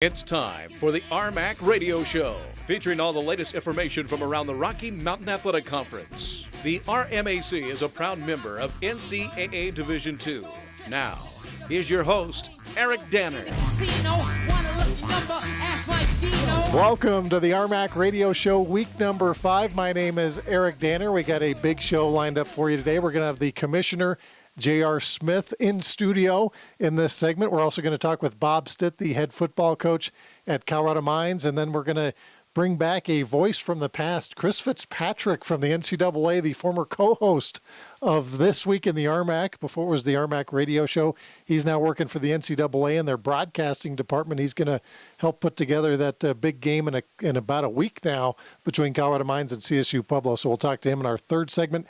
It's time for the RMAC Radio Show, featuring all the latest information from around the Rocky Mountain Athletic Conference. The RMAC is a proud member of NCAA Division II. Now, here's your host, Eric Danner. Welcome to the RMAC Radio Show, week number 5. My name is Eric Danner. We got a big show lined up for you today. We're going to have the Commissioner J.R. Smith in studio in this segment. We're also going to talk with Bob Stitt, the head football coach at Colorado Mines, and then we're going to bring back a voice from the past, Chris Fitzpatrick from the NCAA, the former co-host of This Week in the RMAC. Before it was the RMAC Radio Show, he's now working for the NCAA in their broadcasting department. He's going to help put together that big game in about a week now between Colorado Mines and CSU Pueblo. So we'll talk to him in our third segment.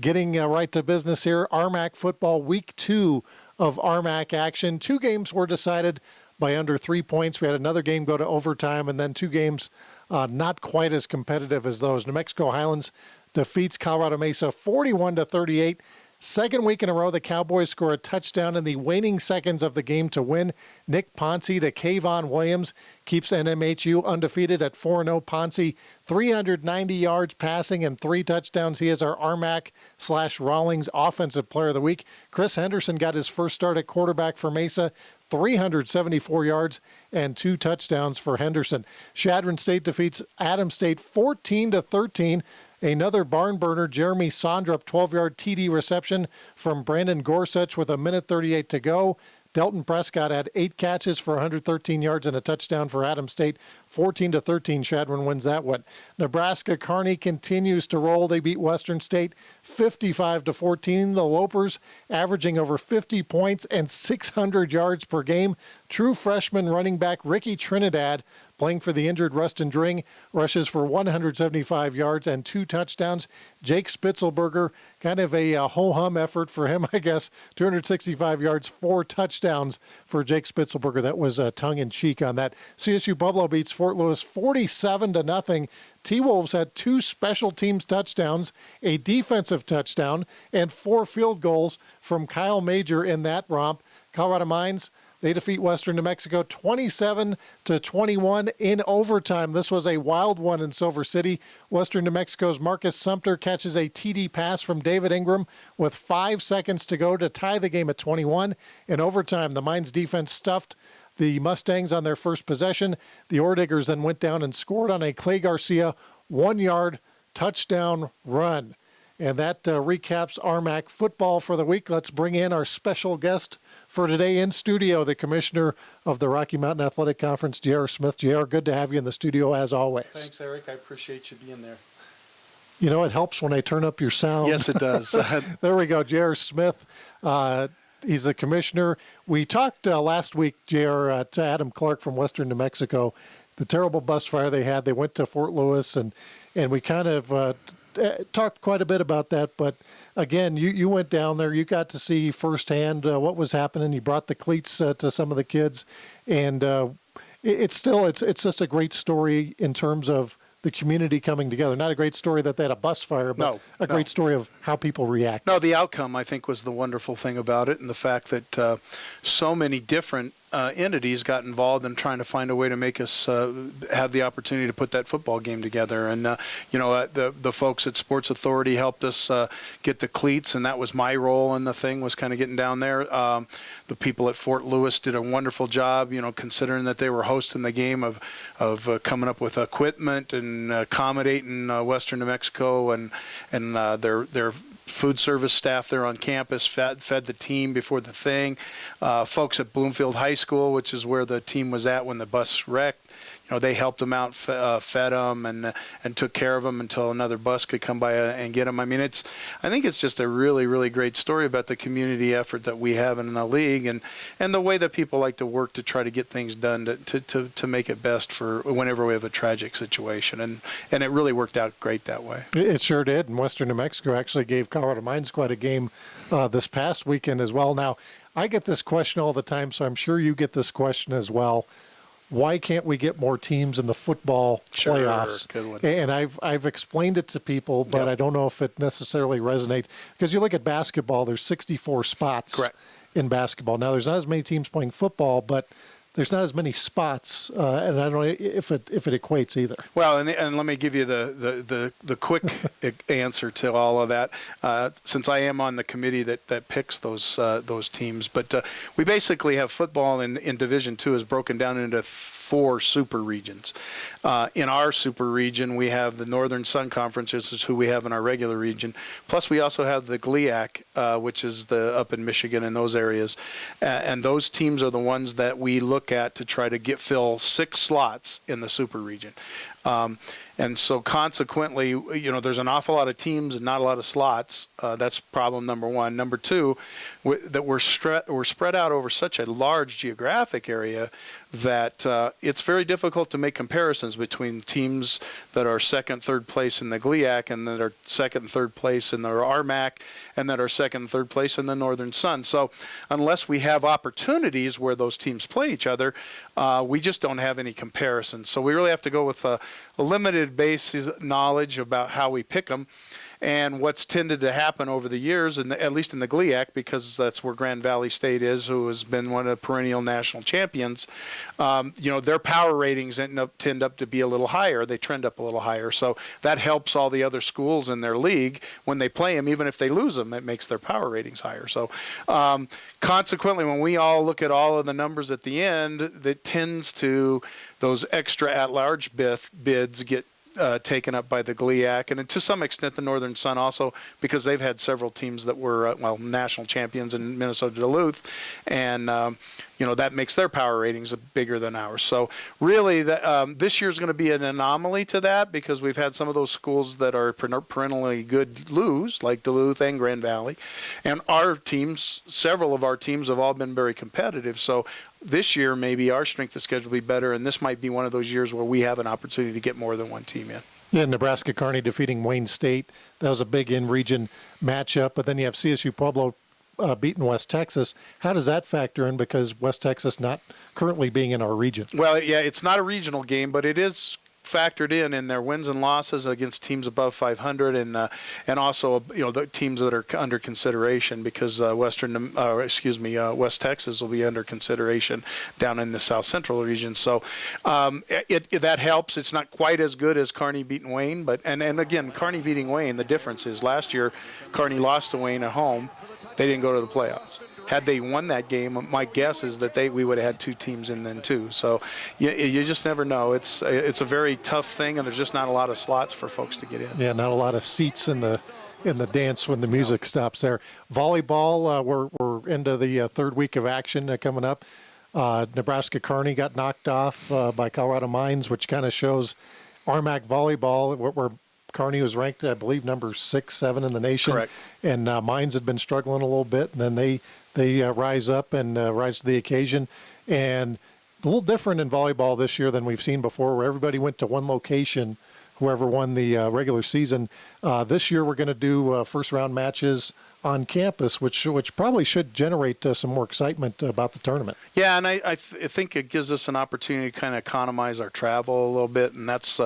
Getting right to business here, RMAC football, week 2 of RMAC action. 2 games were decided by under 3 points. We had another game go to overtime, and then 2 games not quite as competitive as those. New Mexico Highlands defeats Colorado Mesa 41-38. Second week in a row, the Cowboys score a touchdown in the waning seconds of the game to win. Nick Ponce to Kayvon Williams keeps NMHU undefeated at 4-0. Ponce, 390 yards passing and 3 touchdowns. He is our RMAC/Rawlings Offensive Player of the Week. Chris Henderson got his first start at quarterback for Mesa, 374 yards and 2 touchdowns for Henderson. Chadron State defeats Adams State 14-13. Another barn burner, Jeremy Sondrup, 12-yard TD reception from Brandon Gorsuch with 1:38 to go. Delton Prescott had 8 catches for 113 yards and a touchdown for Adams State. 14-13, Chadron wins that one. Nebraska Kearney continues to roll. They beat Western State 55-14. The Lopers averaging over 50 points and 600 yards per game. True freshman running back Ricky Trinidad, playing for the injured Rustin Dring, rushes for 175 yards and 2 touchdowns. Jake Spitzelberger, kind of a ho-hum effort for him, I guess. 265 yards, 4 touchdowns for Jake Spitzelberger. That was tongue-in-cheek on that. CSU Pueblo beats Fort Lewis 47-0. T-Wolves had 2 special teams touchdowns, a defensive touchdown, and 4 field goals from Kyle Major in that romp. Colorado Mines, they defeat Western New Mexico 27-21 in overtime. This was a wild one in Silver City. Western New Mexico's Marcus Sumter catches a TD pass from David Ingram with 5 seconds to go to tie the game at 21. In overtime, the Mines defense stuffed the Mustangs on their first possession. The Orediggers then went down and scored on a Clay Garcia 1-yard touchdown run. And that recaps RMAC football for the week. Let's bring in our special guest for today in studio, the Commissioner of the Rocky Mountain Athletic Conference, J.R. Smith. J.R., good to have you in the studio as always. Thanks, Eric. I appreciate you being there. You know, it helps when I turn up your sound. Yes, it does. There we go, J.R. Smith. He's the Commissioner. We talked last week, J.R., to Adam Clark from Western New Mexico, the terrible bus fire they had. They went to Fort Lewis, and we kind of talked quite a bit about that, but again, you went down there, you got to see firsthand what was happening. You brought the cleats to some of the kids, and it's just a great story in terms of the community coming together. Not a great story that they had a bus fire, but great story of how people react. No, the outcome, I think, was the wonderful thing about it, and the fact that so many different entities got involved in trying to find a way to make us have the opportunity to put that football game together. And, the folks at Sports Authority helped us get the cleats, and that was my role in the thing, was kind of getting down there. The people at Fort Lewis did a wonderful job, considering that they were hosting the game of coming up with equipment and accommodating Western New Mexico and their food service staff there on campus fed the team before the thing. Folks at Bloomfield High School, which is where the team was at when the bus wrecked, they helped them out, fed them, and took care of them until another bus could come by and get them. I mean, I think it's just a really, really great story about the community effort that we have in the league, and the way that people like to work to try to get things done to make it best for whenever we have a tragic situation. And it really worked out great that way. It sure did. And Western New Mexico actually gave Colorado Mines quite a game this past weekend as well. Now, I get this question all the time, so I'm sure you get this question as well. Why can't we get more teams in the football playoffs? Good one. And I've explained it to people, but I don't know if it necessarily resonates. Because you look at basketball, there's 64 spots in basketball. Now, there's not as many teams playing football, but there's not as many spots, and I don't know if it equates either. Well, and let me give you the quick answer to all of that, since I am on the committee that picks those teams. But we basically have football in Division II is broken down into 4 super regions. In our super region, we have the Northern Sun Conference, which is who we have in our regular region. Plus, we also have the GLIAC, which is up in Michigan and those areas. And those teams are the ones that we look at to try to fill 6 slots in the super region. And so consequently, there's an awful lot of teams and not a lot of slots. That's problem number 1. Number 2, that we're spread out over such a large geographic area that it's very difficult to make comparisons between teams that are second, third place in the GLIAC and that are second and third place in the RMAC and that are second and third place in the Northern Sun. So unless we have opportunities where those teams play each other, we just don't have any comparisons. So we really have to go with a limited basis knowledge about how we pick them. And what's tended to happen over the years, and at least in the GLIAC, because that's where Grand Valley State is, who has been one of the perennial national champions, their power ratings tend up to be a little higher. They trend up a little higher. So that helps all the other schools in their league when they play them. Even if they lose them, it makes their power ratings higher. So consequently, when we all look at all of the numbers at the end, that tends to, those extra at-large bids get taken up by the GLIAC, and to some extent the Northern Sun also, because they've had several teams that were national champions in Minnesota Duluth, and that makes their power ratings bigger than ours. So really, this year's going to be an anomaly to that, because we've had some of those schools that are perennially good lose, like Duluth and Grand Valley, and our teams, several of our teams have all been very competitive. So this year, maybe our strength of schedule will be better, and this might be one of those years where we have an opportunity to get more than one team in. Yeah, Nebraska Kearney defeating Wayne State. That was a big in-region matchup. But then you have CSU Pueblo beating West Texas. How does that factor in, because West Texas not currently being in our region? Well, yeah, it's not a regional game, but it is factored in their wins and losses against teams above 500, and also the teams that are under consideration, because West Texas will be under consideration down in the South Central region. So that helps. It's not quite as good as Kearney beating Wayne, but and again, Kearney beating Wayne, the difference is last year Kearney lost to Wayne at home. They didn't go to the playoffs. Had they won that game, my guess is that we would have had 2 teams in then too. So you just never know. It's a very tough thing, and there's just not a lot of slots for folks to get in. Yeah, not a lot of seats in the dance when the music stops there. Volleyball, we're into the third week of action coming up. Nebraska Kearney got knocked off by Colorado Mines, which kind of shows RMAC volleyball, where Kearney was ranked, I believe, number 6, 7 in the nation. Correct. And Mines had been struggling a little bit, and then they rise up and rise to the occasion. And a little different in volleyball this year than we've seen before, where everybody went to one location, whoever won the regular season. This year we're going to do first-round matches on campus, which probably should generate some more excitement about the tournament. Yeah, and I think it gives us an opportunity to kind of economize our travel a little bit, and that's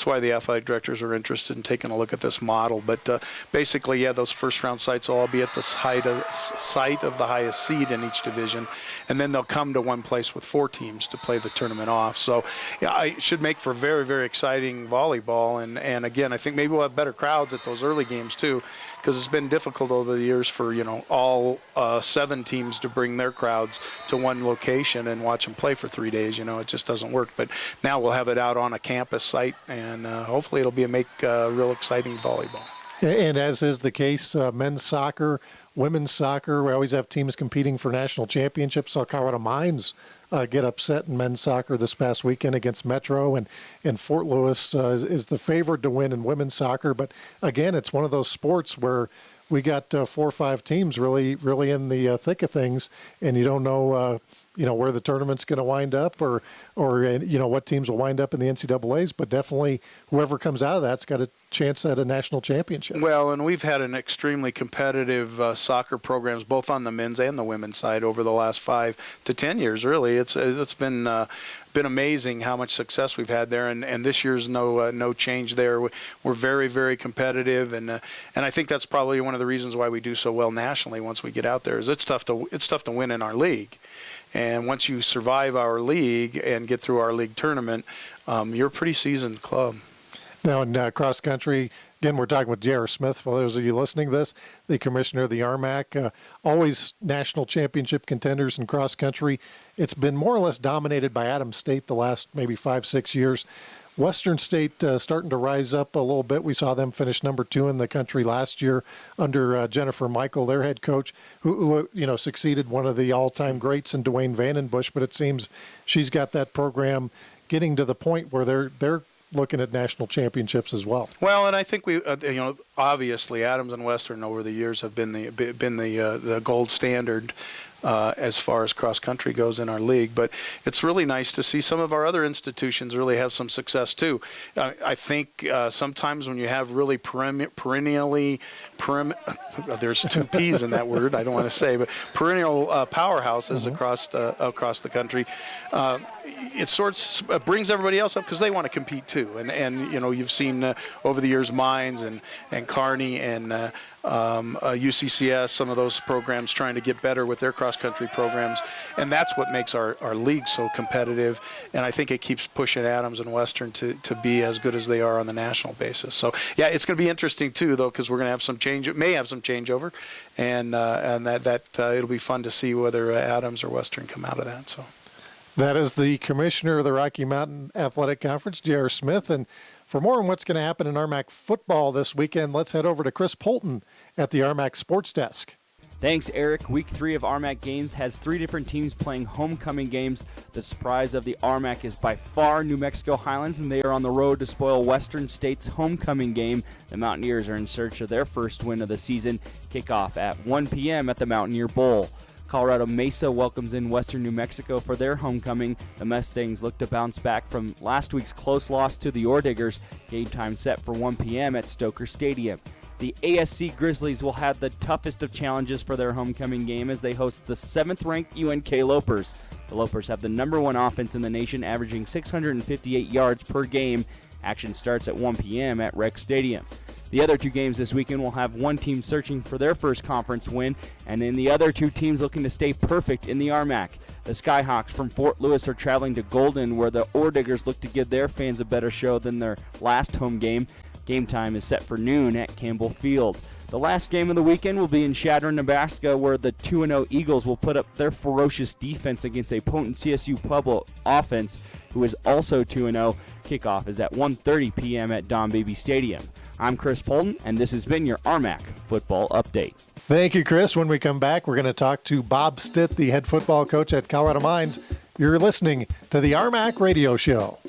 why the athletic directors are interested in taking a look at this model. But basically, yeah, those first-round sites will all be at the site of the highest seed in each division, and then they'll come to one place with 4 teams to play the tournament off. So yeah, it should make for very, very exciting volleyball, and again, I think maybe we'll have better crowds at those early games too, because it's been difficult over the years for all 7 teams to bring their crowds to one location and watch them play for 3 days. It just doesn't work. But now we'll have it out on a campus site, and hopefully it'll make real exciting volleyball. And as is the case, men's soccer, women's soccer, we always have teams competing for national championships. Saw Colorado Mines get upset in men's soccer this past weekend against Metro, and Fort Lewis is the favorite to win in women's soccer. But again, it's one of those sports where we got 4 or 5 teams really in the thick of things, and you don't know where the tournament's going to wind up, or what teams will wind up in the NCAAs. But definitely, whoever comes out of that's got a chance at a national championship. Well, and we've had an extremely competitive soccer programs both on the men's and the women's side over the last 5 to 10 years. Really, it's been amazing how much success we've had there, and this year's no change there. We're very, very competitive, and I think that's probably one of the reasons why we do so well nationally once we get out there. Is it's tough to win in our league. And once you survive our league and get through our league tournament, you're a pretty seasoned club. Now in cross country, again, we're talking with J.R. Smith. For those of you listening to this, the commissioner of the RMAC, always national championship contenders in cross country. It's been more or less dominated by Adams State the last maybe 5-6 years. Western State starting to rise up a little bit. We saw them finish number 2 in the country last year under Jennifer Michael, their head coach, who succeeded one of the all-time greats in Dwayne Vandenbush. But it seems she's got that program getting to the point where they're looking at national championships as well. Well, and I think we, obviously Adams and Western over the years have been the gold standard as far as cross country goes in our league. But it's really nice to see some of our other institutions really have some success too. I think sometimes when you have really there's 2 P's in that word, I don't want to say, but perennial powerhouses across the country, it brings everybody else up because they want to compete too. And you've seen over the years Mines and Kearney and UCCS, some of those programs trying to get better with their cross-country programs, and that's what makes our league so competitive, and I think it keeps pushing Adams and Western to be as good as they are on the national basis. So, yeah, it's going to be interesting, too, though, because we're going to have some changeover, and that it'll be fun to see whether Adams or Western come out of that. So, that is the commissioner of the Rocky Mountain Athletic Conference, J.R. Smith, and for more on what's going to happen in RMAC football this weekend, let's head over to Chris Polton at the RMAC Sports Desk. Thanks, Eric. Week 3 of RMAC games has 3 different teams playing homecoming games. The surprise of the RMAC is by far New Mexico Highlands, and they are on the road to spoil Western State's homecoming game. The Mountaineers are in search of their first win of the season. Kickoff at 1 p.m. at the Mountaineer Bowl. Colorado Mesa welcomes in Western New Mexico for their homecoming. The Mustangs look to bounce back from last week's close loss to the Orediggers. Game time set for 1 p.m. at Stoker Stadium. The ASC Grizzlies will have the toughest of challenges for their homecoming game as they host the 7th-ranked UNK Lopers. The Lopers have the number 1 offense in the nation, averaging 658 yards per game. Action starts at 1 p.m. at Rec Stadium. The other 2 games this weekend will have one team searching for their first conference win, and then the other 2 teams looking to stay perfect in the RMAC. The Skyhawks from Fort Lewis are traveling to Golden, where the Orediggers look to give their fans a better show than their last home game. Game time is set for noon at Campbell Field. The last game of the weekend will be in Chadron, Nebraska, where the 2-0 Eagles will put up their ferocious defense against a potent CSU Pueblo offense, who is also 2-0. Kickoff is at 1:30 p.m. at Don Baby Stadium. I'm Chris Polton, and this has been your RMAC Football Update. Thank you, Chris. When we come back, we're going to talk to Bob Stitt, the head football coach at Colorado Mines. You're listening to the RMAC Radio Show.